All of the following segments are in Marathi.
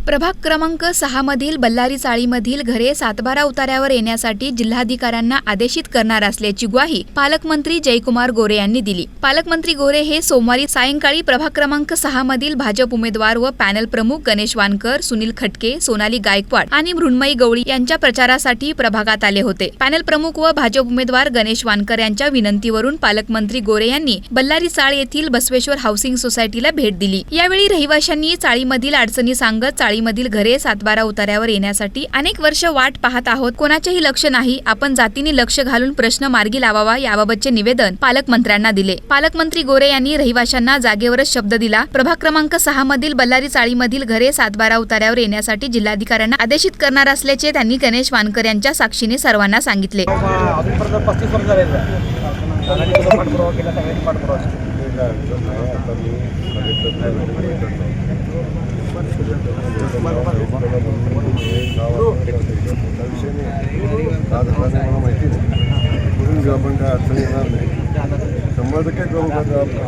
प्रभाग क्रमांक 6 मधील बल्लारी चाळीमधील घरे 7/12 उतार्यावर येण्यासाठी जिल्हाधिकाऱ्यांना आदेशित करणार असल्याची ग्वाही पालकमंत्री जयकुमार गोरे यांनी दिली। पालकमंत्री गोरे हे सोमवारी सायंकाळी प्रभाग क्रमांक 6 मधील भाजप उमेदवार व पॅनल प्रमुख गणेश वानकर, सुनील खटके, सोनाली गायकवाड आणि मृण्मयी गवळी यांच्या प्रचारासाठी प्रभागात आले होते। पॅनल प्रमुख व भाजप उमेदवार गणेश वानकर यांच्या विनंतीवरून पालकमंत्री गोरे यांनी बल्लारी चाळ येथील बसवेश्वर हाऊसिंग सोसायटीला भेट दिली। यावेळी रहिवाशांनी चाळीमधील अडचणी सांगत चाळीमधील घरे 7/12 उतार्यावर येण्यासाठी अनेक वर्ष वाट पाहत आहोत, कोणाचेही लक्ष नाही, आपण जातीने लक्ष घालून प्रश्न मार्गी लावावा याबाबतचे निवेदन पालकमंत्र्यांना दिले। पालकमंत्री गोरे यांनी रहिवाशांना जागेवरच शब्द दिला। प्रभाग क्रमांक 6 मधील बल्लारी चाळीमधील घरे 7/12 उतार्यावर येण्यासाठी जिल्हाधिकाऱ्यांना आदेशित करणार असल्याचे त्यांनी गणेश वानकर यांच्या साक्षीने सर्वांना सांगितले। आपण काय अडचण येणार नाही, 100% करू का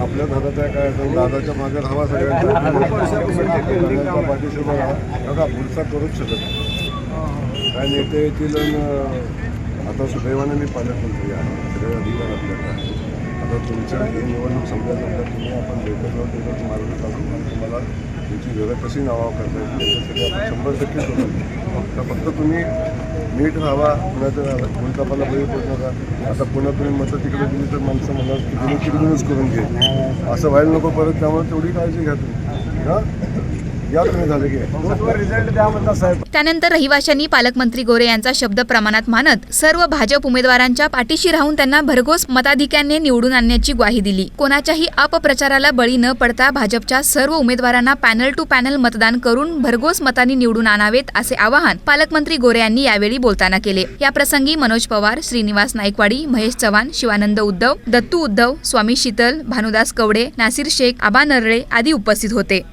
आपल्या घरात काय दादाच्या मागे राहावा, सगळ्यांच्या पाठीशी बघा, पुढचा करूच शकत नाही। काय नेते येतील, आता सुदैवाने मी पालकमंत्री आहे, सगळे अधिकार आपल्याकडे आहे। आता तुमच्या निवडणूक संपल्यानंतर तुम्ही आपण भेटलो त्याच्यात मार्ग काढून तुम्हाला तुमची घरं कशी नावावर करता येईल त्याच्यासाठी आपण 100% करू। फक्त तुम्ही नीट राहावा, कुणाचं भूलतापाला बळी पडू नका। आता पुन्हा तुम्ही मतं तिकडे दिली तर माणसं म्हणणार की तुम्ही तिकडूनच करून घे, असं व्हायला नको परत। त्यामुळे तेवढी काळजी घ्या तुम्ही, हां त्यानंतर रहिवाशांनी पालकमंत्री गोरे यांचा शब्द प्रमाणात मानत सर्व भाजप उमेदवारांच्या पाठीशी राहून त्यांना भरघोस मताधिक्याने निवडून आणण्याची ग्वाही दिली। कोणाच्याही अपप्रचाराला बळी न पडता भाजपच्या सर्व उमेदवारांना पॅनल टू पॅनल मतदान करून भरघोस मतांनी निवडून आणावेत असे आवाहन पालकमंत्री गोरे यांनी यावेळी बोलताना केले। या प्रसंगी मनोज पवार, श्रीनिवास नाईकवाडी, महेश चव्हाण, शिवानंद उद्धव, दत्तू उद्धव, स्वामी शीतल, भानुदास कवडे, नासिर शेख, आबा नरळे आदी उपस्थित होते।